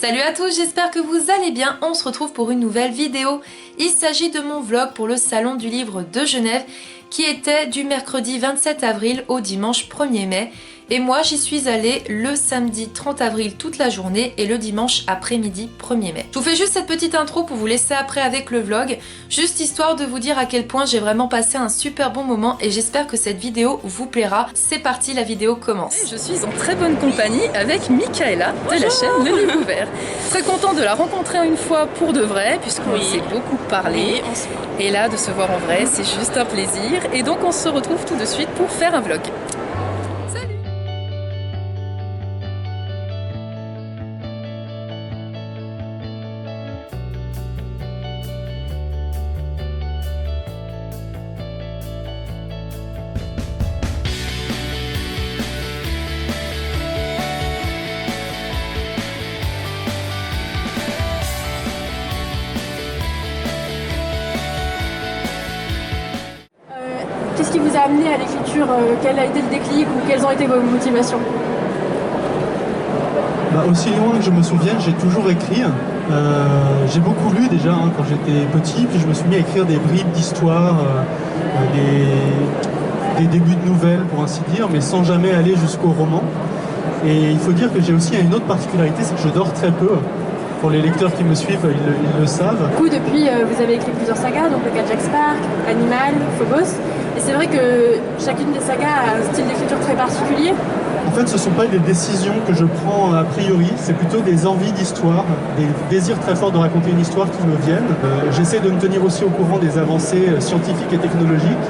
Salut à tous, j'espère que vous allez bien. On se retrouve pour une nouvelle vidéo. Il s'agit de mon vlog pour le Salon du Livre de Genève qui était du mercredi 27 avril au dimanche 1er mai. Et moi j'y suis allée le samedi 30 avril toute la journée et le dimanche après-midi 1er mai. Je vous fais juste cette petite intro pour vous laisser après avec le vlog, juste histoire de vous dire à quel point j'ai vraiment passé un super bon moment et j'espère que cette vidéo vous plaira. C'est parti, la vidéo commence. Je suis en très bonne compagnie avec Michaela de la chaîne Le Livre Ouvert. Très content de la rencontrer une fois pour de vrai puisqu'on s'est beaucoup parlé. Et là de se voir en vrai c'est juste un plaisir et donc on se retrouve tout de suite pour faire un vlog. Qu'est-ce qui vous a amené à l'écriture? Quel a été le déclic ou quelles ont été vos motivations? Aussi loin que je me souvienne, j'ai toujours écrit. J'ai beaucoup lu déjà quand j'étais petit, puis je me suis mis à écrire des bribes d'histoire, des débuts de nouvelles pour ainsi dire, mais sans jamais aller jusqu'au roman. Et il faut dire que j'ai aussi une autre particularité, c'est que je dors très peu. Pour les lecteurs qui me suivent, ils le savent. Du coup, depuis, vous avez écrit plusieurs sagas, donc le cas Jack Spark, Animal, Phobos. Et c'est vrai que chacune des sagas a un style d'écriture très particulier. En fait, ce ne sont pas des décisions que je prends a priori, c'est plutôt des envies d'histoire, des désirs très forts de raconter une histoire qui me viennent. J'essaie de me tenir aussi au courant des avancées scientifiques et technologiques.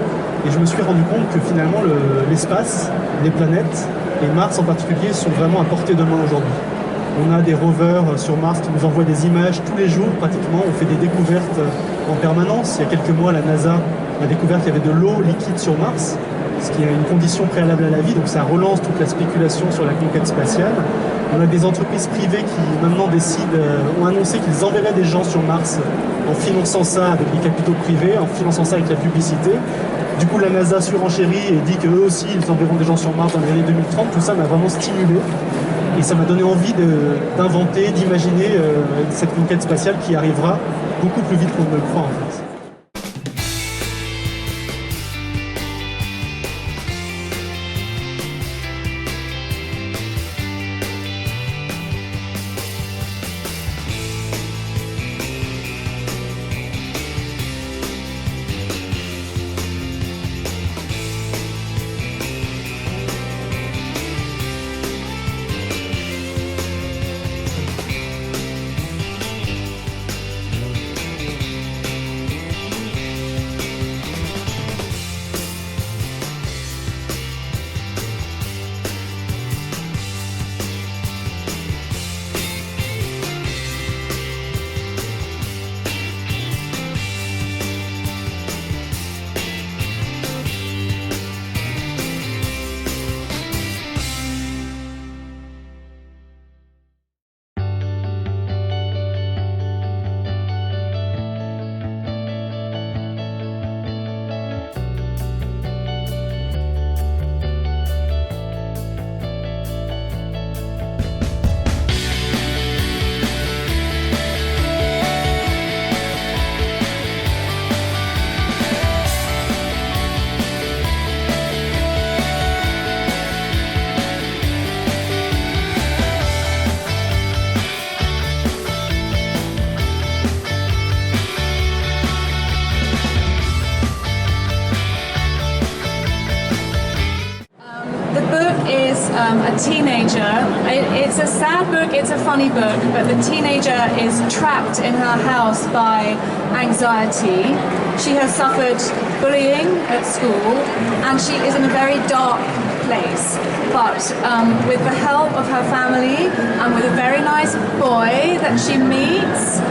Et je me suis rendu compte que finalement, l'espace, les planètes, et Mars en particulier, sont vraiment à portée de main aujourd'hui. On a des rovers sur Mars qui nous envoient des images tous les jours pratiquement. On fait des découvertes en permanence. Il y a quelques mois, la NASA a découvert qu'il y avait de l'eau liquide sur Mars, ce qui est une condition préalable à la vie. Donc ça relance toute la spéculation sur la conquête spatiale. On a des entreprises privées qui maintenant ont annoncé qu'ils enverraient des gens sur Mars en finançant ça avec des capitaux privés, en finançant ça avec la publicité. Du coup, la NASA surenchérit et dit qu'eux aussi, ils enverront des gens sur Mars dans les années 2030. Tout ça m'a vraiment stimulé. Et ça m'a donné envie d'inventer, d'imaginer cette conquête spatiale qui arrivera beaucoup plus vite qu'on ne le croit en fait. A teenager. It's a sad book, it's a funny book, but the teenager is trapped in her house by anxiety. She has suffered bullying at school and she is in a very dark place. But with the help of her family and with a very nice boy that she meets,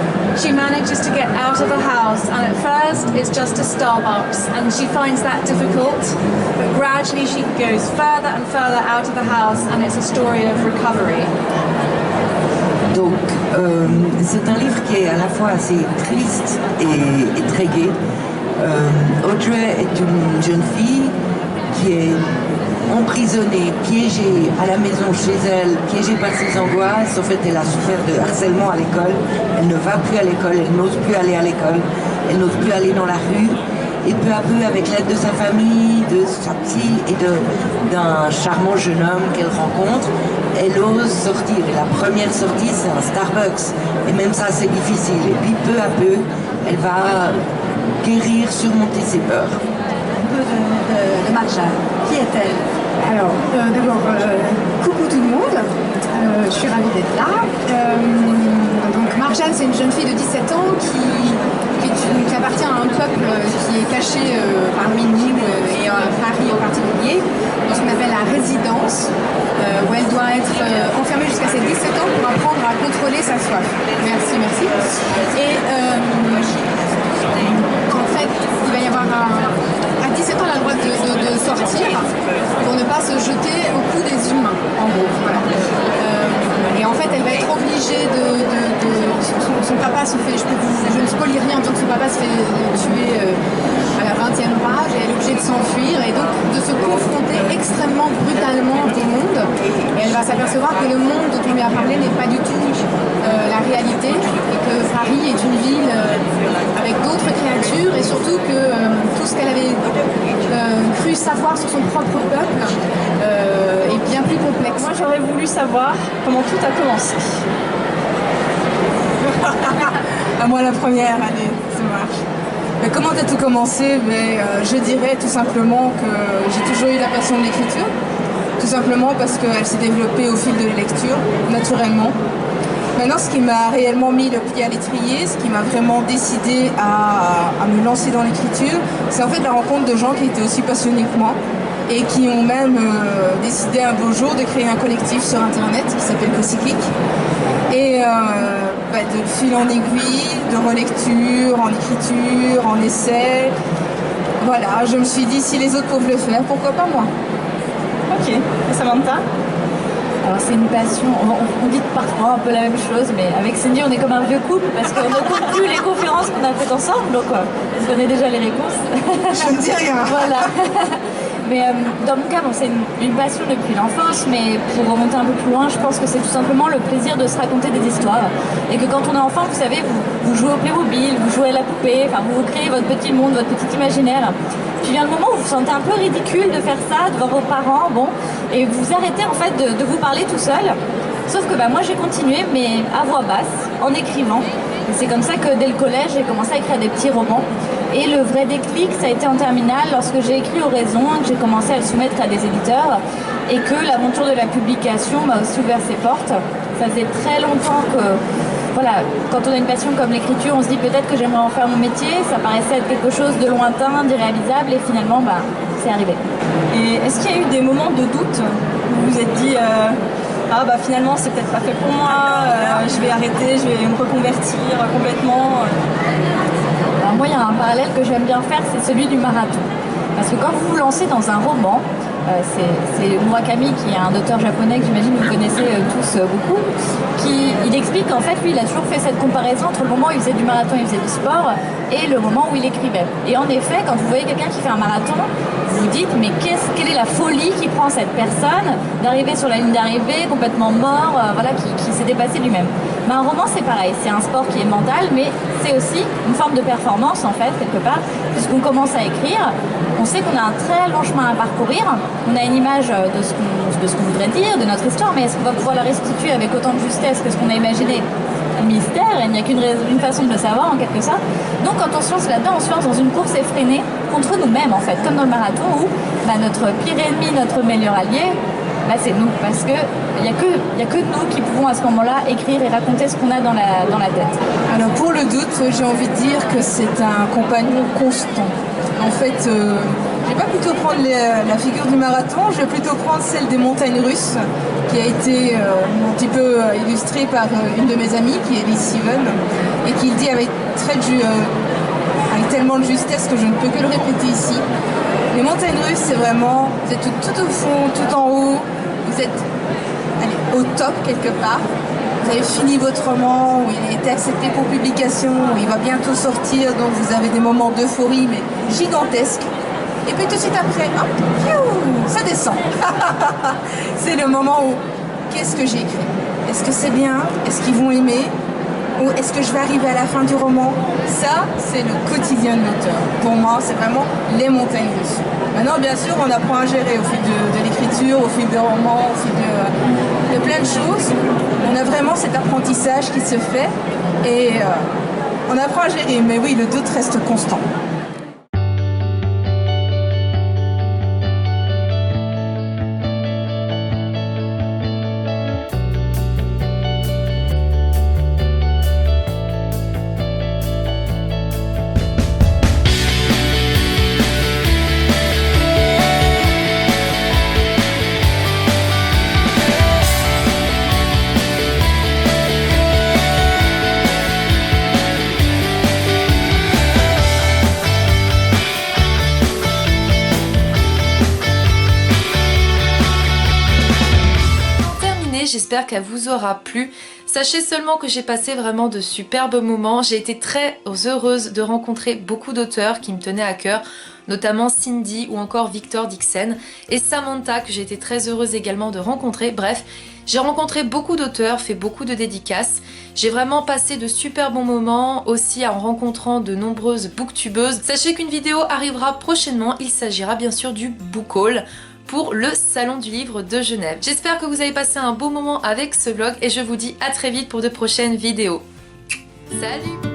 she manages to get out of the house, and at first it's just a Starbucks and she finds that difficult, but gradually she goes further and further out of the house and it's a story of recovery. Donc c'est un livre qui est à la fois assez triste et très gai. Audrey est une jeune fille qui est emprisonnée, piégée à la maison chez elle, piégée par ses angoisses. En fait, elle a souffert de harcèlement à l'école. Elle ne va plus à l'école, elle n'ose plus aller à l'école, elle n'ose plus aller dans la rue. Et peu à peu, avec l'aide de sa famille, de sa psy et d'un charmant jeune homme qu'elle rencontre, elle ose sortir. Et la première sortie, c'est un Starbucks. Et même ça, c'est difficile. Et puis peu à peu, elle va guérir, surmonter ses peurs. Un peu de Marjane. Qui est-elle? Alors, d'abord, coucou tout le monde. Je suis ravie d'être là. Donc, Marjane, c'est une jeune fille de 17 ans qui appartient à un peuple qui est caché parmi nous et à Paris en particulier, dans ce qu'on appelle la résidence, où elle doit être enfermée jusqu'à ses 17 ans pour apprendre à contrôler sa soif. Merci, merci. Et en fait, il va y avoir à 17 ans, elle a le droit de sortir pour ne pas se jeter au cou des humains, en gros. Voilà. Et en fait, elle va être obligée son papa se fait, je ne spoilie rien en tant que son papa se fait tuer à la 20e page et elle est obligée de s'enfuir et donc de se confronter extrêmement brutalement au monde. Et elle va s'apercevoir que le monde dont on lui a parlé n'est pas du tout la réalité et que Paris est une ville avec d'autres créatures et surtout que tout ce qu'elle avait cru savoir sur son propre peuple est bien plus complexe. Moi, j'aurais voulu savoir comment tout a commencé. À moi la première, allez, ça marche. Mais comment a tout commencé? Je dirais tout simplement que j'ai toujours eu la passion de l'écriture. Tout simplement parce qu'elle s'est développée au fil de la lecture, naturellement. Maintenant, ce qui m'a réellement mis le pied à l'étrier, ce qui m'a vraiment décidé à me lancer dans l'écriture, c'est en fait la rencontre de gens qui étaient aussi passionnés que moi et qui ont même décidé un beau jour de créer un collectif sur internet qui s'appelle Cocyclique. Et de fil en aiguille, de relecture, en écriture, en essai, voilà, je me suis dit si les autres peuvent le faire, pourquoi pas moi? Ok, et Samantha? Alors c'est une passion, on dit parfois un peu la même chose, mais avec Cindy on est comme un vieux couple parce qu'on ne compte plus les conférences qu'on a faites ensemble, donc on connaît déjà les réponses. Je ne dis rien. Voilà. Mais dans mon cas, bon, c'est une passion depuis l'enfance, mais pour remonter un peu plus loin, je pense que c'est tout simplement le plaisir de se raconter des histoires. Et que quand on est enfant, vous savez, vous jouez au Playmobil, vous jouez à la poupée, enfin vous créez votre petit monde, votre petit imaginaire. Puis vient le moment où vous vous sentez un peu ridicule de faire ça devant vos parents, bon, et vous arrêtez en fait de vous parler tout seul. Sauf que moi j'ai continué, mais à voix basse, en écrivant. Et c'est comme ça que dès le collège, j'ai commencé à écrire des petits romans. Et le vrai déclic, ça a été en terminale, lorsque j'ai écrit Oraison, que j'ai commencé à le soumettre à des éditeurs, et que l'aventure de la publication m'a aussi ouvert ses portes. Ça faisait très longtemps que, voilà, quand on a une passion comme l'écriture, on se dit peut-être que j'aimerais en faire mon métier, ça paraissait être quelque chose de lointain, d'irréalisable, et finalement, c'est arrivé. Et est-ce qu'il y a eu des moments de doute où vous vous êtes dit finalement c'est peut-être pas fait pour moi, je vais arrêter, je vais me reconvertir complètement? Alors moi il y a un parallèle que j'aime bien faire, c'est celui du marathon. Parce que quand vous vous lancez dans un roman, c'est Murakami qui est un auteur japonais que j'imagine vous connaissez tous beaucoup, il explique qu'en fait lui il a toujours fait cette comparaison entre le moment où il faisait du marathon, il faisait du sport, et le moment où il écrivait. Et en effet, quand vous voyez quelqu'un qui fait un marathon, vous vous dites mais quelle est la folie qui prend cette personne d'arriver sur la ligne d'arrivée complètement mort, qui s'est dépassé lui-même. Mais un roman c'est pareil, c'est un sport qui est mental, mais c'est aussi une forme de performance en fait, quelque part, puisqu'on commence à écrire, on sait qu'on a un très long chemin à parcourir, on a une image de ce qu'on voudrait dire, de notre histoire, mais est-ce qu'on va pouvoir la restituer avec autant de justesse que ce qu'on a imaginé? Mystère, et il n'y a qu'une façon de le savoir en quelque sorte. Donc quand on se lance là-dedans, on se lance dans une course effrénée contre nous-mêmes en fait, comme dans le marathon où notre pire ennemi, notre meilleur allié, c'est nous, parce que il n'y a que nous qui pouvons à ce moment-là écrire et raconter ce qu'on a dans la tête. Alors pour le doute, j'ai envie de dire que c'est un compagnon constant. En fait, je vais pas plutôt prendre la figure du marathon, je vais plutôt prendre celle des montagnes russes, qui a été un petit peu illustrée par une de mes amies, qui est Elise Steven, et qui le dit avec tellement de justesse que je ne peux que le répéter ici. Les montagnes russes, c'est vraiment, vous êtes tout au fond, tout en haut, vous êtes au top quelque part. Vous avez fini votre roman, où il a été accepté pour publication, où il va bientôt sortir, donc vous avez des moments d'euphorie, mais gigantesques. Et puis tout de suite après, hop, piou, ça descend. C'est le moment où, qu'est-ce que j'ai écrit? Est-ce que c'est bien? Est-ce qu'ils vont aimer? Ou est-ce que je vais arriver à la fin du roman? Ça, c'est le quotidien de l'auteur. Pour moi, c'est vraiment les montagnes russes. Maintenant, bien sûr, on apprend à gérer au fil de l'écriture, au fil des romans, au fil de plein de choses. On a vraiment cet apprentissage qui se fait et on apprend à gérer. Mais oui, le doute reste constant. J'espère qu'elle vous aura plu. Sachez seulement que j'ai passé vraiment de superbes moments. J'ai été très heureuse de rencontrer beaucoup d'auteurs qui me tenaient à cœur, notamment Cindy ou encore Victor Dixon et Samantha que j'ai été très heureuse également de rencontrer. Bref, j'ai rencontré beaucoup d'auteurs, fait beaucoup de dédicaces. J'ai vraiment passé de super bons moments aussi en rencontrant de nombreuses booktubeuses. Sachez qu'une vidéo arrivera prochainement. Il s'agira bien sûr du book haul pour le Salon du Livre de Genève. J'espère que vous avez passé un beau moment avec ce vlog et je vous dis à très vite pour de prochaines vidéos. Salut!